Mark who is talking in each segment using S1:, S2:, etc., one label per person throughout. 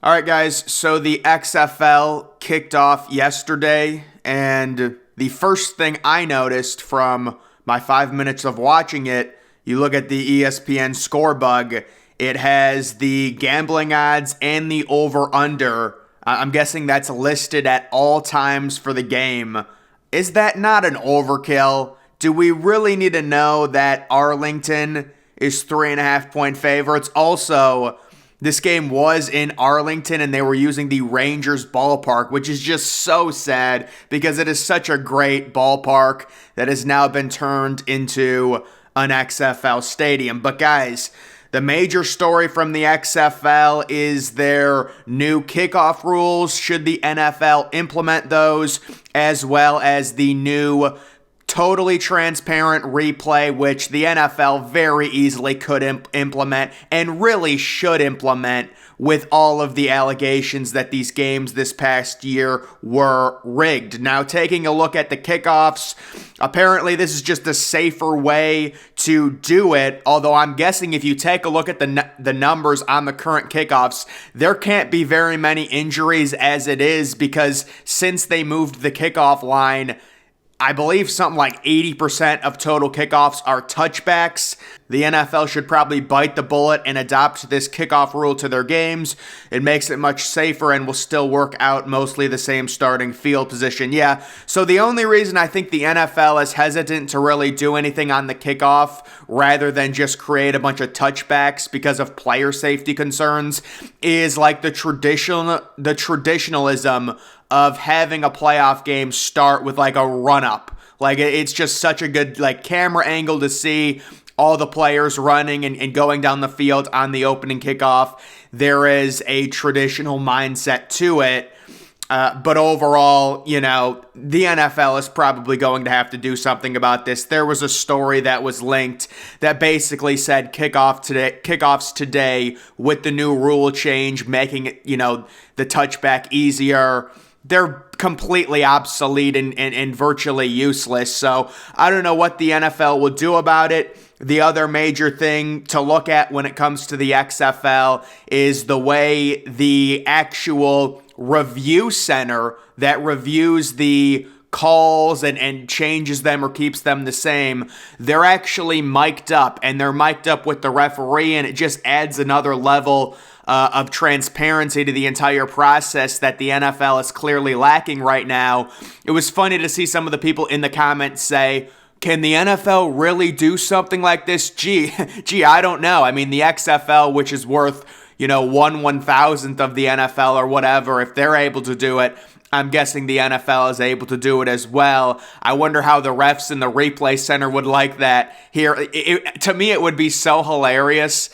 S1: All right, guys, so the XFL kicked off yesterday, and the first thing I noticed from my 5 minutes of watching it, you look at the ESPN score bug, it has the gambling odds and the over-under. I'm guessing that's listed at all times for the game. Is that not an overkill? Do we really need to know that Arlington is 3.5-point favorites? Also, this game was in Arlington and they were using the Rangers ballpark, which is just so sad because it is such a great ballpark that has now been turned into an XFL stadium. But guys, the major story from the XFL is their new kickoff rules. Should the NFL implement those, as well as the new totally transparent replay, which the NFL very easily could implement and really should implement with all of the allegations that these games this past year were rigged. Now, taking a look at the kickoffs, apparently this is just a safer way to do it, although I'm guessing if you take a look at the numbers on the current kickoffs, there can't be very many injuries as it is, because since they moved the kickoff line, I believe something like 80% of total kickoffs are touchbacks. The NFL should probably bite the bullet and adopt this kickoff rule to their games. It makes it much safer and will still work out mostly the same starting field position. Yeah, so the only reason I think the NFL is hesitant to really do anything on the kickoff rather than just create a bunch of touchbacks because of player safety concerns is like the traditionalism of having a playoff game start with like a run-up. Like, it's just such a good like camera angle to see all the players running and going down the field on the opening kickoff. There is a traditional mindset to it. But overall, the NFL is probably going to have to do something about this. There was a story that was linked that basically said kickoffs today with the new rule change, making it, the touchback easier. They're completely obsolete and virtually useless. So I don't know what the NFL will do about it. The other major thing to look at when it comes to the XFL is the way the actual review center that reviews the calls and changes them or keeps them the same, they're actually mic'd up, and they're mic'd up with the referee, and it just adds another level of transparency to the entire process that the NFL is clearly lacking right now. It was funny to see some of the people in the comments say, can the NFL really do something like this? Gee, I don't know. I mean, the XFL, which is worth, 1/1000th of the NFL or whatever, if they're able to do it, I'm guessing the NFL is able to do it as well. I wonder how the refs in the replay center would like that here. To me, it would be so hilarious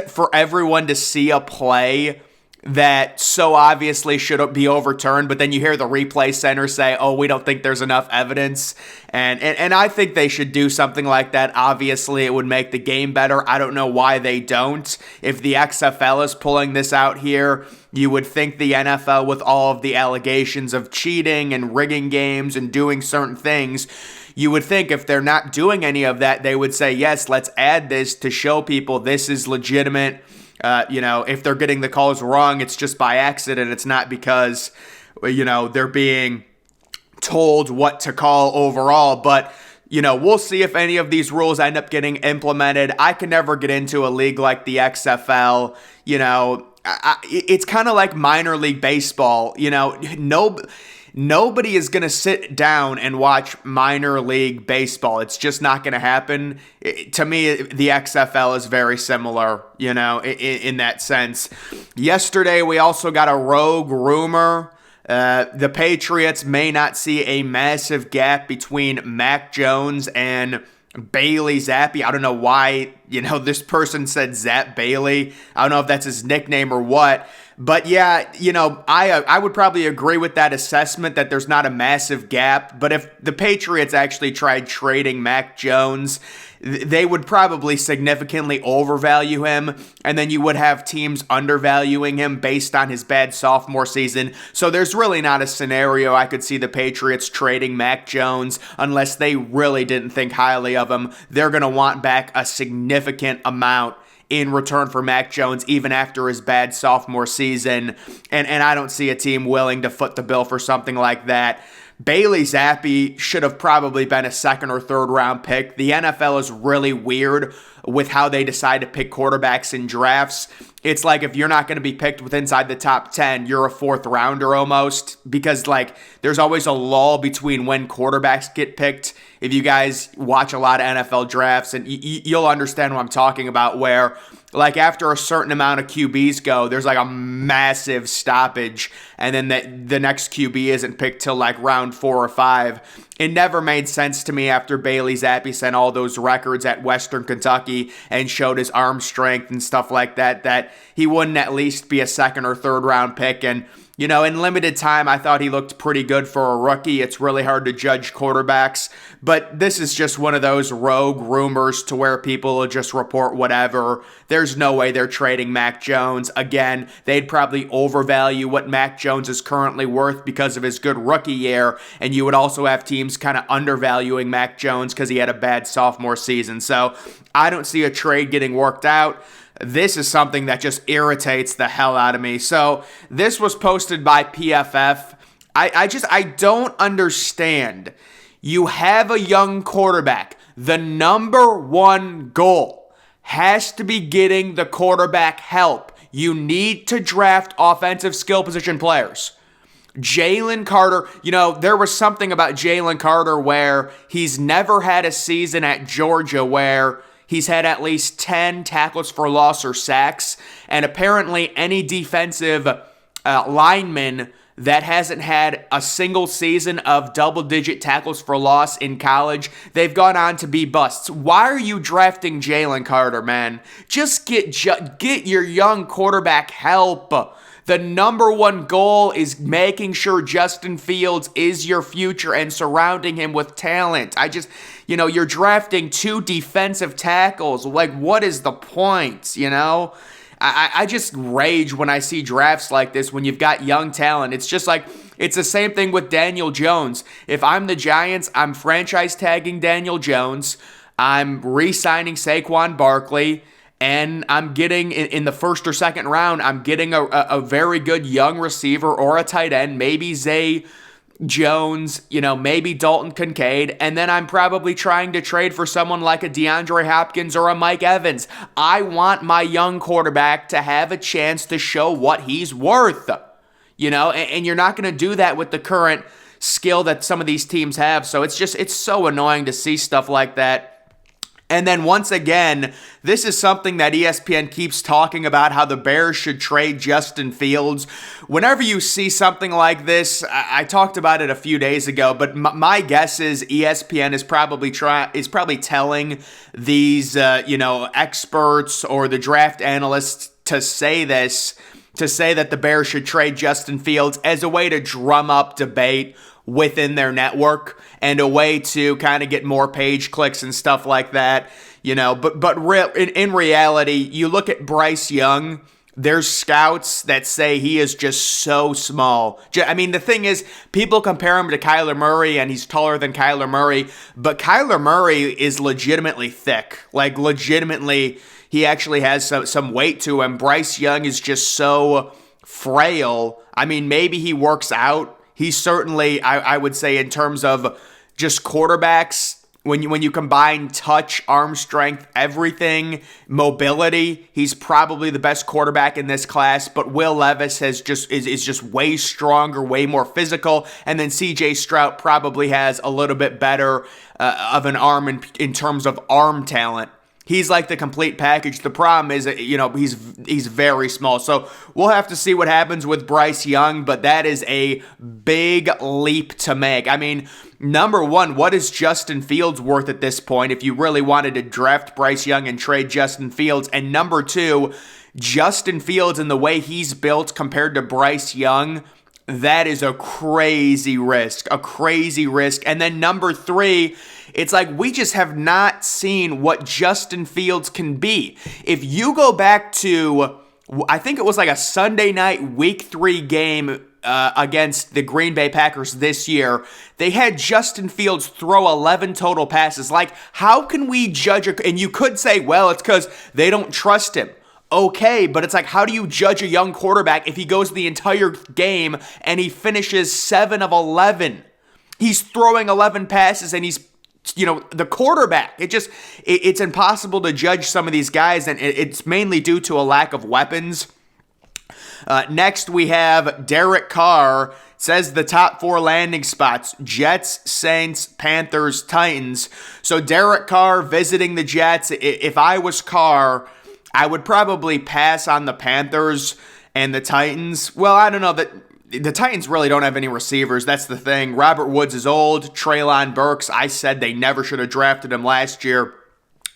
S1: for everyone to see a play that so obviously should be overturned, but then you hear the replay center say, oh, we don't think there's enough evidence. And I think they should do something like that. Obviously, it would make the game better. I don't know why they don't. If the XFL is pulling this out here, you would think the NFL, with all of the allegations of cheating and rigging games and doing certain things, you would think if they're not doing any of that, they would say, yes, let's add this to show people this is legitimate. If they're getting the calls wrong, it's just by accident. It's not because, they're being told what to call overall. But, we'll see if any of these rules end up getting implemented. I can never get into a league like the XFL. It's kind of like minor league baseball. Nobody is going to sit down and watch minor league baseball. It's just not going to happen. To me, the XFL is very similar, in that sense. Yesterday, we also got a rogue rumor. The Patriots may not see a massive gap between Mac Jones and Bailey Zappi. I don't know why, this person said Zap Bailey. I don't know if that's his nickname or what. But yeah, I would probably agree with that assessment that there's not a massive gap. But if the Patriots actually tried trading Mac Jones, they would probably significantly overvalue him. And then you would have teams undervaluing him based on his bad sophomore season. So there's really not a scenario I could see the Patriots trading Mac Jones unless they really didn't think highly of him. They're going to want back a significant amount in return for Mac Jones, even after his bad sophomore season. And I don't see a team willing to foot the bill for something like that. Bailey Zappi should have probably been a second or third round pick. The NFL is really weird with how they decide to pick quarterbacks in drafts. It's like if you're not going to be picked with inside the top 10, you're a fourth rounder almost, because like there's always a lull between when quarterbacks get picked. If you guys watch a lot of NFL drafts, and you'll understand what I'm talking about, where like after a certain amount of QBs go, there's like a massive stoppage, and then the next QB isn't picked till like round 4 or 5. It never made sense to me after Bailey Zappi sent all those records at Western Kentucky and showed his arm strength and stuff like that, that he wouldn't at least be a second or third round pick. And you know, in limited time, I thought he looked pretty good for a rookie. It's really hard to judge quarterbacks, but this is just one of those rogue rumors to where people will just report whatever. There's no way they're trading Mac Jones. Again, they'd probably overvalue what Mac Jones is currently worth because of his good rookie year, and you would also have teams kind of undervaluing Mac Jones because he had a bad sophomore season. So I don't see a trade getting worked out. This is something that just irritates the hell out of me. So this was posted by PFF. I don't understand. You have a young quarterback. The number one goal has to be getting the quarterback help. You need to draft offensive skill position players. Jalen Carter, you know, there was something about Jalen Carter where he's never had a season at Georgia where he's had at least 10 tackles for loss or sacks, and apparently any defensive lineman that hasn't had a single season of double-digit tackles for loss in college, they've gone on to be busts. Why are you drafting Jalen Carter, man? Just get your young quarterback help. The number one goal is making sure Justin Fields is your future and surrounding him with talent. You're drafting 2 defensive tackles. Like, what is the point, you know? I just rage when I see drafts like this when you've got young talent. It's just like, it's the same thing with Daniel Jones. If I'm the Giants, I'm franchise tagging Daniel Jones. I'm re-signing Saquon Barkley. And I'm getting, in the first or second round, I'm getting a very good young receiver or a tight end, maybe Zay Jones, maybe Dalton Kincaid, and then I'm probably trying to trade for someone like a DeAndre Hopkins or a Mike Evans. I want my young quarterback to have a chance to show what he's worth, and you're not going to do that with the current skill that some of these teams have. So it's so annoying to see stuff like that. And then once again, this is something that ESPN keeps talking about, how the Bears should trade Justin Fields. Whenever you see something like this, I talked about it a few days ago, but my guess is ESPN is probably telling these experts or the draft analysts to say this, to say that the Bears should trade Justin Fields as a way to drum up debate within their network and a way to kind of get more page clicks and stuff like that, but in reality, you look at Bryce Young, there's scouts that say he is just so small. I mean, the thing is, people compare him to Kyler Murray, and he's taller than Kyler Murray, but Kyler Murray is legitimately thick. Like, legitimately, he actually has some weight to him. Bryce Young is just so frail. I mean, maybe he works out. He's certainly, I would say, in terms of just quarterbacks, when you combine touch, arm strength, everything, mobility, he's probably the best quarterback in this class. But Will Levis is just way stronger, way more physical, and then C.J. Stroud probably has a little bit better of an arm in terms of arm talent. He's like the complete package. The problem is, he's very small. So we'll have to see what happens with Bryce Young, but that is a big leap to make. I mean, number one, what is Justin Fields worth at this point if you really wanted to draft Bryce Young and trade Justin Fields? And number two, Justin Fields and the way he's built compared to Bryce Young, that is a crazy risk. And then number three, it's like we just have not seen what Justin Fields can be. If you go back to, I think it was like a Sunday night week 3 game against the Green Bay Packers this year, they had Justin Fields throw 11 total passes. Like, how can we judge and you could say, well, it's because they don't trust him. Okay, but it's like, how do you judge a young quarterback if he goes the entire game and he finishes 7 of 11? He's throwing 11 passes and he's, the quarterback. It's impossible to judge some of these guys, and it's mainly due to a lack of weapons. Next, we have Derek Carr. Says the top 4 landing spots: Jets, Saints, Panthers, Titans. So Derek Carr visiting the Jets. If I was Carr, I would probably pass on the Panthers and the Titans. Well, I don't know. The Titans really don't have any receivers. That's the thing. Robert Woods is old. Treylon Burks, I said they never should have drafted him last year.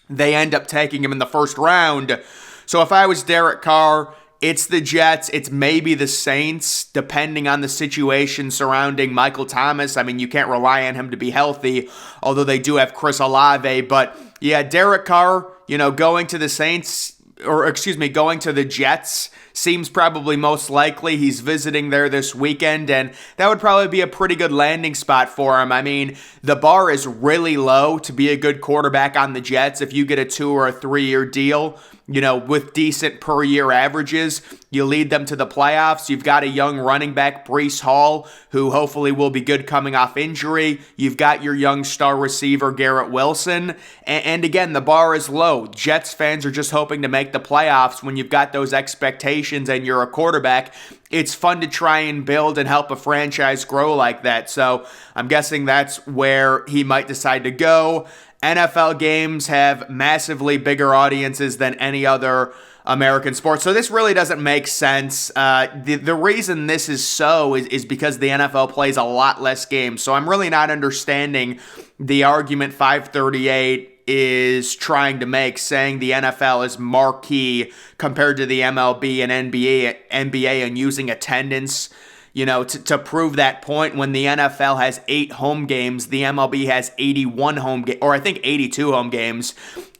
S1: They end up taking him in the first round. So if I was Derek Carr, it's the Jets. It's maybe the Saints, depending on the situation surrounding Michael Thomas. I mean, you can't rely on him to be healthy, although they do have Chris Olave. But yeah, Derek Carr, going to the Saints, going to the Jets seems probably most likely. He's visiting there this weekend, and that would probably be a pretty good landing spot for him. I mean, the bar is really low to be a good quarterback on the Jets. If you get a 2 or a 3-year deal, with decent per year averages, you lead them to the playoffs. You've got a young running back, Breece Hall, who hopefully will be good coming off injury. You've got your young star receiver, Garrett Wilson. And again, the bar is low. Jets fans are just hoping to make the playoffs. When you've got those expectations and you're a quarterback, it's fun to try and build and help a franchise grow like that. So I'm guessing that's where he might decide to go. NFL games have massively bigger audiences than any other American sport. So this really doesn't make sense. The reason this is so is because the NFL plays a lot less games. So I'm really not understanding the argument 538 is trying to make, saying the NFL is marquee compared to the MLB and NBA and using attendance to prove that point. When the NFL has 8 home games, the MLB has 81 home games, or I think 82 home games,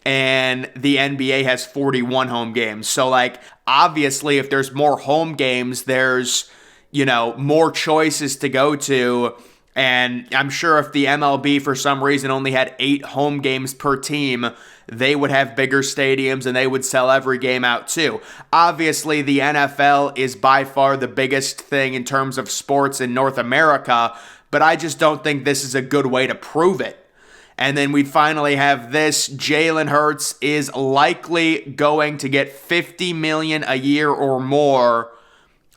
S1: and the NBA has 41 home games. So, obviously, if there's more home games, there's, more choices to go to. And I'm sure if the MLB, for some reason, only had 8 home games per team, they would have bigger stadiums and they would sell every game out too. Obviously, the NFL is by far the biggest thing in terms of sports in North America, but I just don't think this is a good way to prove it. And then we finally have this: Jalen Hurts is likely going to get $50 million a year or more.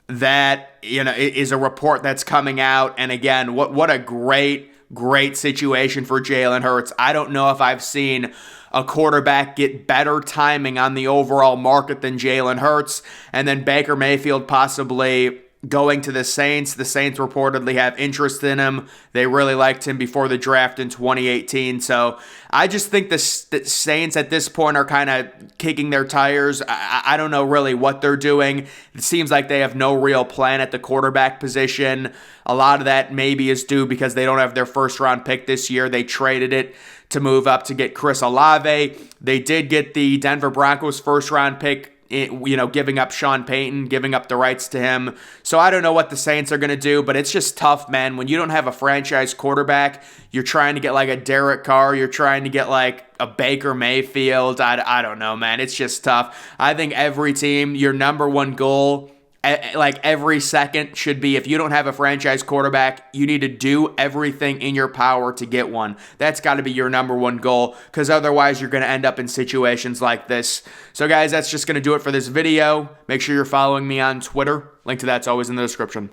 S1: That, is a report that's coming out. And again, what a great situation for Jalen Hurts. I don't know if I've seen a quarterback get better timing on the overall market than Jalen Hurts. And then Baker Mayfield possibly going to the Saints. The Saints reportedly have interest in him. They really liked him before the draft in 2018. So I just think the Saints at this point are kind of kicking their tires. I don't know really what they're doing. It seems like they have no real plan at the quarterback position. A lot of that maybe is due because they don't have their first round pick this year. They traded it to move up to get Chris Olave. They did get the Denver Broncos first round pick, giving up Sean Payton, giving up the rights to him. So I don't know what the Saints are going to do, but it's just tough, man. When you don't have a franchise quarterback, you're trying to get like a Derek Carr, you're trying to get like a Baker Mayfield. I don't know, man. It's just tough. I think every team, your number one goal, every second, should be, if you don't have a franchise quarterback, you need to do everything in your power to get one. That's got to be your number one goal, because otherwise you're going to end up in situations like this. So guys, that's just going to do it for this video. Make sure you're following me on Twitter. Link to that's always in the description.